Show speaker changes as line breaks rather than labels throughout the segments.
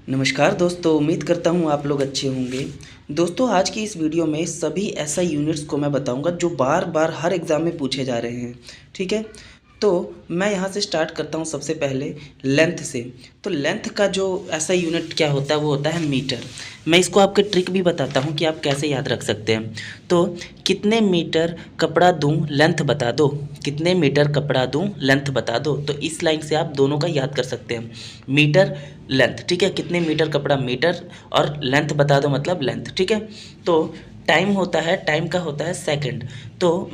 नमस्कार दोस्तों, उम्मीद करता हूँ आप लोग अच्छे होंगे। दोस्तों, आज की इस वीडियो में सभी ऐसा यूनिट्स को मैं बताऊँगा जो बार बार हर एग्ज़ाम में पूछे जा रहे हैं। ठीक है, तो मैं यहाँ से स्टार्ट करता हूँ सबसे पहले लेंथ से। तो लेंथ का जो ऐसा यूनिट क्या होता है वो होता है मीटर। मैं इसको आपके ट्रिक भी बताता हूँ कि आप कैसे याद रख सकते हैं। तो कितने मीटर कपड़ा दूँ लेंथ बता दो, कितने मीटर कपड़ा दूँ लेंथ बता दो। तो इस लाइन से आप दोनों का याद कर सकते हैं, मीटर लेंथ। ठीक है, कितने मीटर कपड़ा मीटर, और लेंथ बता दो मतलब लेंथ। ठीक है, तो टाइम होता है, टाइम का होता है सेकंड। तो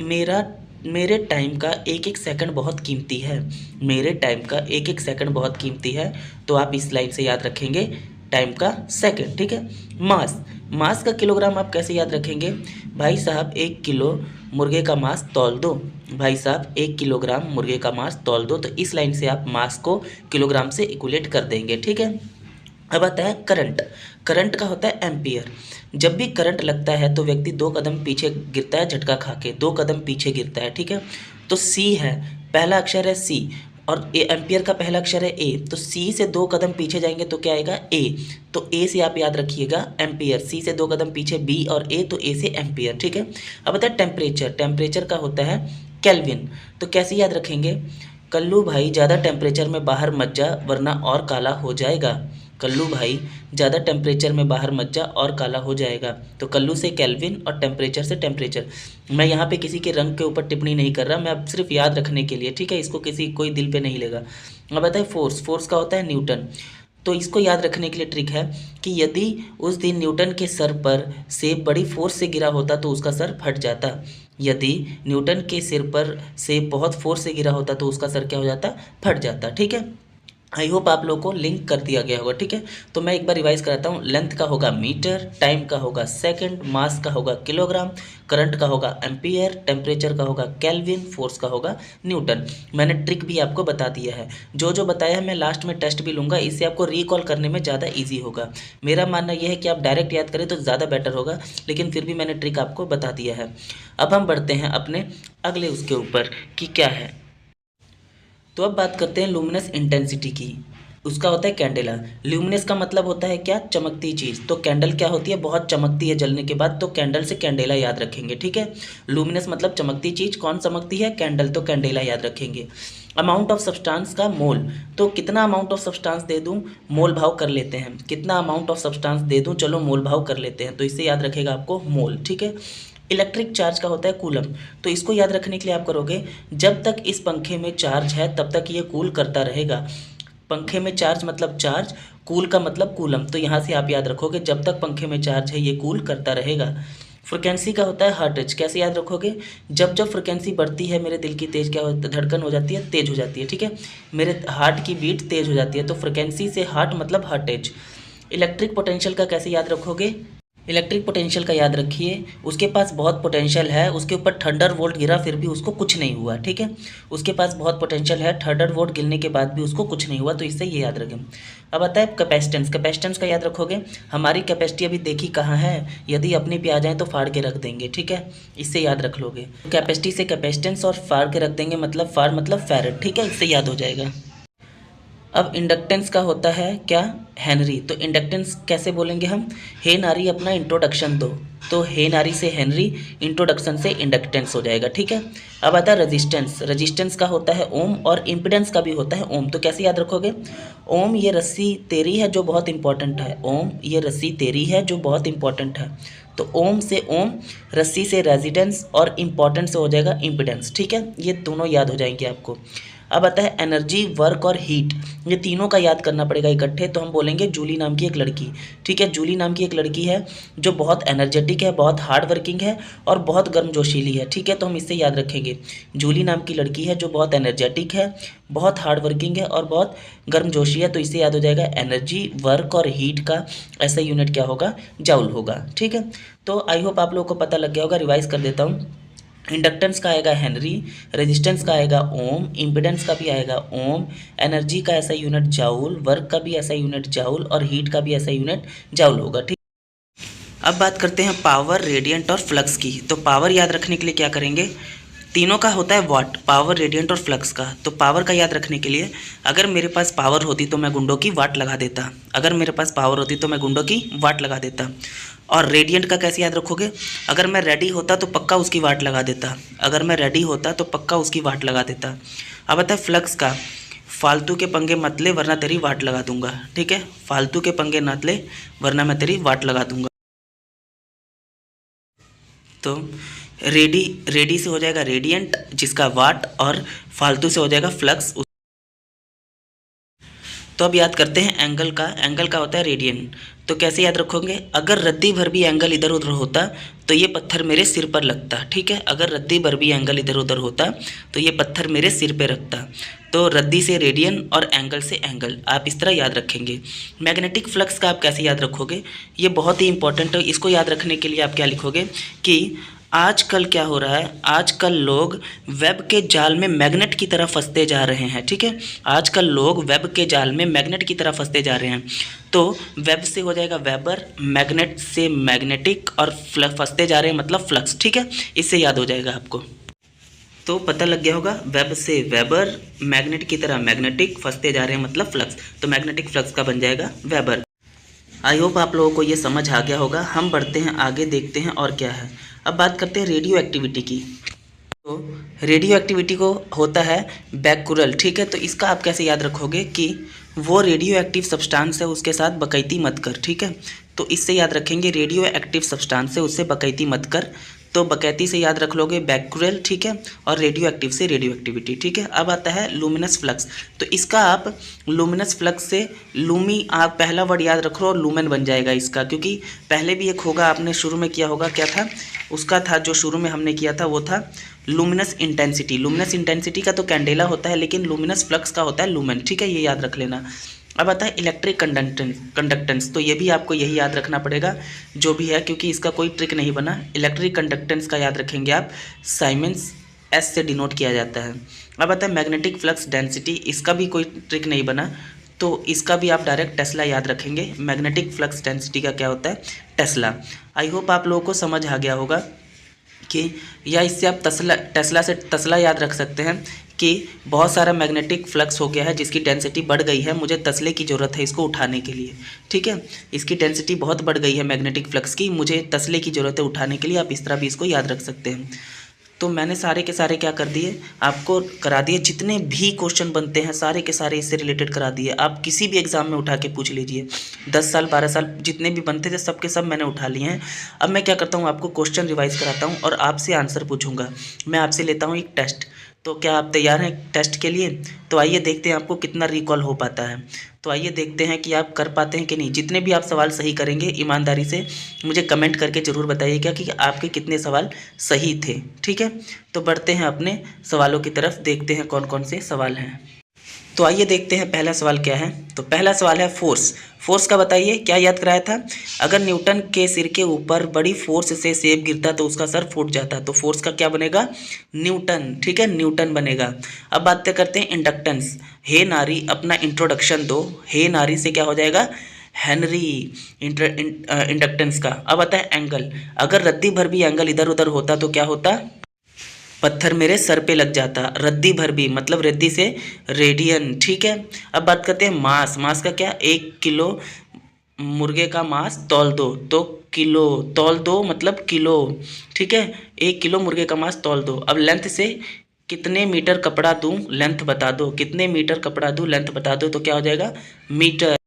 मेरे टाइम का एक एक सेकंड बहुत कीमती है, मेरे टाइम का एक एक सेकंड बहुत कीमती है। तो आप इस लाइन से याद रखेंगे टाइम का सेकंड। ठीक है, मास, मास का किलोग्राम आप कैसे याद रखेंगे? भाई साहब 1 किलो मुर्गे का मांस तौल दो, भाई साहब 1 किलोग्राम मुर्गे का मांस तौल दो। तो इस लाइन से आप मास को किलोग्राम से इक्वलेट कर देंगे। ठीक है, अब आता है करंट। करंट का होता है एम्पियर। जब भी करंट लगता है तो व्यक्ति 2 कदम पीछे गिरता है, झटका खा के 2 कदम पीछे गिरता है। ठीक है, तो सी है, पहला अक्षर है सी, और ए एम्पियर का पहला अक्षर है ए। तो सी से 2 कदम पीछे जाएंगे तो क्या आएगा? ए। तो ए से आप याद रखिएगा एम्पियर, सी से 2 कदम पीछे बी और ए, तो ए से एम्पियर। ठीक है, अब आता है टेम्परेचर। टेम्परेचर का होता है केल्विन। तो कैसे याद रखेंगे? कल्लू भाई ज़्यादा टेम्परेचर में बाहर मत जा वरना और काला हो जाएगा। कल्लू भाई ज़्यादा टेम्परेचर में बाहर मत जा और काला हो जाएगा। तो कल्लू से केल्विन और टेम्परेचर से टेम्परेचर। मैं यहाँ पे किसी के रंग के ऊपर टिप्पणी नहीं कर रहा, मैं अब सिर्फ याद रखने के लिए। ठीक है, इसको कोई दिल पे नहीं लेगा। अब बताए फोर्स। फोर्स का होता है न्यूटन। तो इसको याद रखने के लिए ट्रिक है कि यदि उस दिन न्यूटन के सर पर सेब बड़ी फोर्स से गिरा होता तो उसका सर फट जाता। यदि न्यूटन के सिर पर सेब बहुत फोर्स से गिरा होता तो उसका सर क्या हो जाता? फट जाता। ठीक है, आई होप आप लोगों को लिंक कर दिया गया होगा। ठीक है, तो मैं एक बार रिवाइज कराता हूँ। लेंथ का होगा मीटर, टाइम का होगा सेकंड, मास का होगा किलोग्राम, करंट का होगा एम्पियर, टेम्परेचर का होगा केल्विन, फोर्स का होगा न्यूटन। मैंने ट्रिक भी आपको बता दिया है। जो जो बताया है मैं लास्ट में टेस्ट भी लूँगा, इससे आपको रिकॉल करने में ज़्यादा ईजी होगा। मेरा मानना यह है कि आप डायरेक्ट याद करें तो ज़्यादा बेटर होगा, लेकिन फिर भी मैंने ट्रिक आपको बता दिया है। अब हम बढ़ते हैं अपने अगले उसके ऊपर कि क्या है। तो अब बात करते हैं लुमिनस इंटेंसिटी की। उसका होता है कैंडेला। ल्यूमिनस का मतलब होता है क्या? चमकती चीज़। तो कैंडल क्या होती है? बहुत चमकती है जलने के बाद, तो कैंडल से कैंडेला याद रखेंगे। ठीक है, लुमिनस मतलब चमकती चीज़। कौन चमकती है? कैंडल, तो कैंडेला याद रखेंगे। अमाउंट ऑफ सब्सटेंस का मोल। तो कितना अमाउंट ऑफ सब्सटेंस दे दूं, मोल भाव कर लेते हैं। कितना अमाउंट ऑफ सब्सटेंस दे दूं, चलो मोल भाव कर लेते हैं। तो इससे याद रखेगा आपको मोल। ठीक है, इलेक्ट्रिक चार्ज का होता है कूलम। तो इसको याद रखने के लिए आप करोगे, जब तक इस पंखे में चार्ज है तब तक ये कूल करता रहेगा। पंखे में चार्ज मतलब चार्ज, कूल का मतलब कूलम। तो यहाँ से आप याद रखोगे जब तक पंखे में चार्ज है ये कूल करता रहेगा। फ्रिक्वेंसी का होता है हार्टेज। कैसे याद रखोगे? जब जब फ्रिक्वेंसी बढ़ती है मेरे दिल की तेज क्या होता है? धड़कन हो जाती है, तेज हो जाती है। ठीक है, मेरे हार्ट की बीट तेज हो जाती है। तो फ्रिक्वेंसी से हार्ट मतलब हार्टेज। इलेक्ट्रिक पोटेंशियल का कैसे याद रखोगे? इलेक्ट्रिक पोटेंशियल का याद रखिए, उसके पास बहुत पोटेंशियल है, उसके ऊपर थंडर वोल्ट गिरा फिर भी उसको कुछ नहीं हुआ। ठीक है, उसके पास बहुत पोटेंशियल है, थंडर वोल्ट गिरने के बाद भी उसको कुछ नहीं हुआ। तो इससे ये याद रखें। अब आता है कैपेसिटेंस। कैपेसिटेंस का याद रखोगे, हमारी कैपेसिटी अभी देखी कहाँ है, यदि अपने पे आ जाए तो फाड़ के रख देंगे। ठीक है, इससे याद रख लोगे। कैपेसिटी से कैपेसिटेंस और फाड़ के रख देंगे, मतलब फाड़ मतलब फैरेड। ठीक है, इससे याद हो जाएगा। अब इंडक्टेंस का होता है क्या? हेनरी। तो इंडक्टेंस कैसे बोलेंगे हम? हे नारी अपना इंट्रोडक्शन दो। तो हे नारी से हेनरी, इंट्रोडक्शन से इंडक्टेंस हो जाएगा। ठीक है, अब आता है रेजिस्टेंस। रेजिस्टेंस का होता है ओम, और इम्पिडेंस का भी होता है ओम। तो कैसे याद रखोगे? ओम ये रस्सी तेरी है जो बहुत इंपॉर्टेंट है। ओम ये रस्सी तेरी है जो बहुत इंपॉर्टेंट है। तो ओम से ओम, रस्सी से रेजिडेंस, और इम्पॉर्टेंट से हो जाएगा इम्पिडेंस। ठीक है, ये दोनों याद हो जाएंगे आपको। अब आता है एनर्जी, वर्क और हीट। ये तीनों का याद करना पड़ेगा इकट्ठे। तो हम बोलेंगे जूली नाम की एक लड़की। ठीक है, जूली नाम की एक लड़की है जो बहुत एनर्जेटिक है, बहुत हार्ड वर्किंग है और बहुत गर्मजोशीली है। ठीक है, तो हम इससे याद रखेंगे, जूली नाम की लड़की है जो बहुत एनर्जेटिक है, बहुत हार्ड वर्किंग है और बहुत गर्मजोशी है। तो इससे याद हो जाएगा एनर्जी, वर्क और हीट का ऐसा यूनिट क्या होगा? जूल होगा। ठीक है, तो आई होप आप लोगों को पता लग गया होगा। रिवाइज कर देता हूँ। इंडक्टेंस का आएगा हेनरी, रेजिस्टेंस का आएगा ओम, इम्पिडेंस का भी आएगा ओम, एनर्जी का ऐसा यूनिट जाउल, वर्क का भी ऐसा यूनिट जाउल और हीट का भी ऐसा यूनिट जाउल होगा। ठीक, अब बात करते हैं पावर, रेडियंट और फ्लक्स की। तो पावर याद रखने के लिए क्या करेंगे? तीनों का होता है वाट, पावर, रेडियंट और फ्लक्स का। तो पावर का याद रखने के लिए अगर मेरे पास पावर होती तो मैं गुंडों की वाट लगा देता, अगर मेरे पास पावर होती तो मैं गुंडों की वाट लगा देता। और रेडियंट का कैसे याद रखोगे, अगर मैं रेडी होता तो पक्का उसकी वाट लगा देता, अगर मैं रेडी होता तो पक्का उसकी वाट लगा देता। अब आता है फ्लक्स का, फालतू के पंगे मत ले वरना तेरी वाट लगा दूंगा, ठीक है, फालतू के पंगे मत ले वरना मैं तेरी वाट लगा दूंगा। तो रेडी से हो जाएगा रेडियंट जिसका वाट, और फालतू से हो जाएगा फ्लक्स। तो अब याद करते हैं एंगल का। एंगल का होता है रेडियन। तो कैसे याद रखोगे, अगर रद्दी भर भी एंगल इधर उधर होता तो ये पत्थर मेरे सिर पर लगता, ठीक है, अगर रद्दी भर भी एंगल इधर उधर होता तो ये पत्थर मेरे सिर पे रखता। तो रद्दी से रेडियन और एंगल से एंगल, आप इस तरह याद रखेंगे। मैग्नेटिक फ्लक्स का आप कैसे याद रखोगे, ये बहुत ही इंपॉर्टेंट है। इसको याद रखने के लिए आप क्या लिखोगे कि आजकल क्या हो रहा है, आजकल लोग वेब के जाल में मैग्नेट की तरह फंसते जा रहे हैं, ठीक है, आजकल लोग वेब के जाल में मैग्नेट की तरह फंसते जा रहे हैं। तो वेब से हो जाएगा वेबर, मैग्नेट से मैग्नेटिक, और फंसते जा रहे हैं मतलब फ्लक्स, ठीक है, इससे याद हो जाएगा आपको। तो पता लग गया होगा, वेब से वेबर, मैग्नेट की तरह मैग्नेटिक, फंसते जा रहे हैं मतलब फ्लक्स, तो मैग्नेटिक फ्लक्स का बन जाएगा वेबर। आई होप आप लोगों को ये समझ आ गया होगा। हम बढ़ते हैं आगे, देखते हैं और क्या है। अब बात करते हैं रेडियो एक्टिविटी की। तो रेडियो एक्टिविटी को होता है बैकुरल, ठीक है, तो इसका आप कैसे याद रखोगे कि वो रेडियो एक्टिव सब्सटेंस है उसके साथ बकैती मत कर, ठीक है, तो इससे याद रखेंगे रेडियो एक्टिव सब्सटेंस है उससे बकैती मत कर। तो बकैती से याद रख लोगे बैकुरल, ठीक है, और रेडियो एक्टिव से रेडियो एक्टिविटी, ठीक है। अब आता है लूमिनस फ्लक्स। तो इसका आप लूमिनस फ्लक्स से लूमी, आप पहला वर्ड याद रख लो और लूमेन बन जाएगा इसका, क्योंकि पहले भी एक होगा, आपने शुरू में किया होगा, क्या था उसका, था जो शुरू में हमने किया था वो था लूमिनस इंटेंसिटी। लूमिनस इंटेंसिटी का तो कैंडेला होता है, लेकिन लूमिनस फ्लक्स का होता है लूमेन, ठीक है, ये याद रख लेना। अब आता है इलेक्ट्रिक कंडक्टेंस। तो ये भी आपको यही याद रखना पड़ेगा जो भी है, क्योंकि इसका कोई ट्रिक नहीं बना। इलेक्ट्रिक कंडक्टेंस का याद रखेंगे आप, साइमेंस एस से डिनोट किया जाता है। अब आता है मैग्नेटिक फ्लक्स डेंसिटी, इसका भी कोई ट्रिक नहीं बना, तो इसका भी आप डायरेक्ट टेस्ला याद रखेंगे। मैग्नेटिक फ्लक्स डेंसिटी का क्या होता है, टेस्ला। आई होप आप लोगों को समझ आ गया होगा कि, या इससे आप टेस्ला से तस्ला याद रख सकते हैं कि बहुत सारा मैग्नेटिक फ्लक्स हो गया है जिसकी डेंसिटी बढ़ गई है, मुझे तसले की ज़रूरत है इसको उठाने के लिए, ठीक है, इसकी डेंसिटी बहुत बढ़ गई है मैग्नेटिक फ्लक्स की, मुझे तसले की ज़रूरत है उठाने के लिए। आप इस तरह भी इसको याद रख सकते हैं। तो मैंने सारे के सारे क्या कर दिए, आपको करा दिए, जितने भी क्वेश्चन बनते हैं सारे के सारे इससे रिलेटेड करा दिए। आप किसी भी एग्जाम में उठा के पूछ लीजिए, 10 साल 12 साल जितने भी बनते थे सब के सब मैंने उठा लिए हैं। अब मैं क्या करता हूँ, आपको क्वेश्चन रिवाइज कराता हूँ और आपसे आंसर पूछूंगा। मैं आपसे लेता हूँ एक टेस्ट। तो क्या आप तैयार हैं टेस्ट के लिए? तो आइए देखते हैं आपको कितना रिकॉल हो पाता है। तो आइए देखते हैं कि आप कर पाते हैं कि नहीं। जितने भी आप सवाल सही करेंगे ईमानदारी से मुझे कमेंट करके ज़रूर बताइएगा कि आपके कितने सवाल सही थे, ठीक है। तो बढ़ते हैं अपने सवालों की तरफ, देखते हैं कौन कौन से सवाल हैं। तो आइए देखते हैं पहला सवाल क्या है। तो पहला सवाल है फोर्स। फोर्स का बताइए, क्या याद कराया था, अगर न्यूटन के सिर के ऊपर बड़ी फोर्स से सेब गिरता तो उसका सर फूट जाता, तो फोर्स का क्या बनेगा, न्यूटन, ठीक है, न्यूटन बनेगा। अब बात करते हैं इंडक्टेंस। हे नारी अपना इंट्रोडक्शन दो, हे नारी से क्या हो जाएगा, हेनरी, इंडक्टेंस का। अब आता है एंगल, अगर रत्ती भर भी एंगल इधर उधर होता तो क्या होता, पत्थर मेरे सर पे लग जाता। रद्दी भर भी मतलब रद्दी से रेडियन, ठीक है। अब बात करते हैं मास। मास का क्या, 1 किलो मुर्गे का मांस तौल दो, तो किलो, तौल दो मतलब किलो, ठीक है, 1 किलो मुर्गे का मांस तौल दो। अब लेंथ से कितने मीटर कपड़ा दूं, लेंथ बता दो, कितने मीटर कपड़ा दूं, लेंथ बता दो, तो क्या हो जाएगा, मीटर।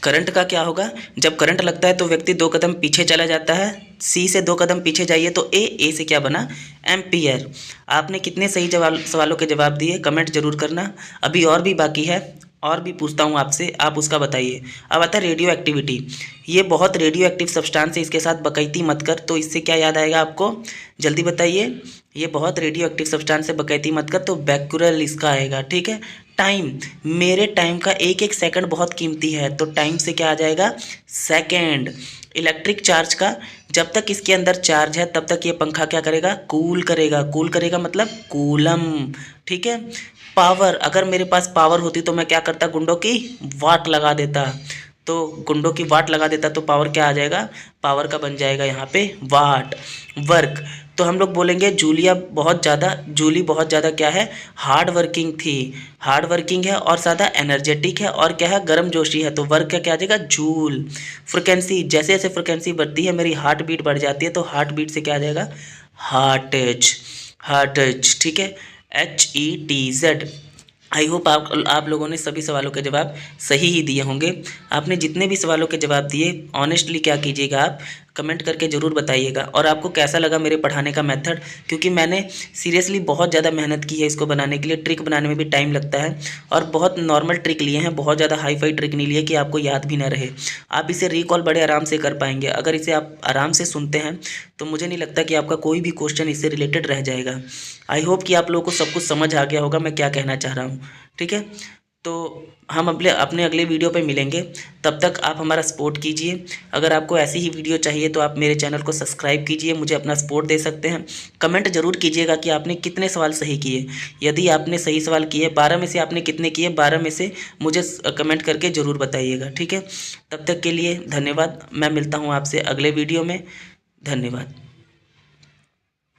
करंट का क्या होगा, जब करंट लगता है तो व्यक्ति 2 कदम पीछे चला जाता है, सी से 2 कदम पीछे जाइए तो ए से क्या बना, एम्पियर। आपने कितने सही सवालों के जवाब दिए कमेंट जरूर करना। अभी और भी बाकी है, और भी पूछता हूँ आपसे, आप उसका बताइए। अब आता है रेडियो एक्टिविटी। ये बहुत रेडियो एक्टिव सब्सटेंस है, इसके साथ बकैती मत कर, तो इससे क्या याद आएगा आपको, जल्दी बताइए। ये बहुत रेडियो एक्टिव सब्सटेंस है, बकैती मत कर, तो बैक्यूरल इसका आएगा, ठीक है। टाइम, मेरे टाइम का एक एक सेकंड बहुत कीमती है, तो टाइम से क्या आ जाएगा, सेकंड। इलेक्ट्रिक चार्ज का, जब तक इसके अंदर चार्ज है तब तक ये पंखा क्या करेगा, कूल करेगा, कूल करेगा मतलब कूलम, ठीक है। पावर, अगर मेरे पास पावर होती तो मैं क्या करता, गुंडों की वाट लगा देता। तो कुंडों की वाट लगा देता तो पावर क्या आ जाएगा, पावर का बन जाएगा यहाँ पे वाट। वर्क तो हम लोग बोलेंगे जूली बहुत ज़्यादा क्या है, हार्ड वर्किंग थी, हार्ड वर्किंग है और ज़्यादा एनर्जेटिक है और क्या है, गर्मजोशी है, तो वर्क का क्या आ जाएगा, जूल। फ्रिक्वेंसी, जैसे जैसे फ्रिक्वेंसी बढ़ती है मेरी हार्ट बीट बढ़ जाती है, तो हार्ट बीट से क्या आ जाएगा, हार्टेज, हार्टेज, ठीक है, HETZ। आई होप आप लोगों ने सभी सवालों के जवाब सही ही दिए होंगे। आपने जितने भी सवालों के जवाब दिए, ऑनेस्टली क्या कीजिएगा, आप कमेंट करके ज़रूर बताइएगा। और आपको कैसा लगा मेरे पढ़ाने का मेथड, क्योंकि मैंने सीरियसली बहुत ज़्यादा मेहनत की है इसको बनाने के लिए। ट्रिक बनाने में भी टाइम लगता है और बहुत नॉर्मल ट्रिक लिए हैं, बहुत ज़्यादा हाई फाई ट्रिक नहीं लिए कि आपको याद भी ना रहे। आप इसे रिकॉल बड़े आराम से कर पाएंगे। अगर इसे आप आराम से सुनते हैं तो मुझे नहीं लगता कि आपका कोई भी क्वेश्चन इससे रिलेटेड रह जाएगा। आई होप कि आप लोगों को सब कुछ समझ आ गया होगा मैं क्या कहना चाह रहा हूँ, ठीक है। तो हम अपने अगले वीडियो पे मिलेंगे, तब तक आप हमारा सपोर्ट कीजिए। अगर आपको ऐसी ही वीडियो चाहिए तो आप मेरे चैनल को सब्सक्राइब कीजिए, मुझे अपना सपोर्ट दे सकते हैं। कमेंट ज़रूर कीजिएगा कि आपने कितने सवाल सही किए। यदि आपने सही सवाल किए 12 में से आपने कितने किए, 12 में से मुझे कमेंट करके ज़रूर बताइएगा, ठीक है। तब तक के लिए धन्यवाद। मैं मिलता हूँ आपसे अगले वीडियो में। धन्यवाद।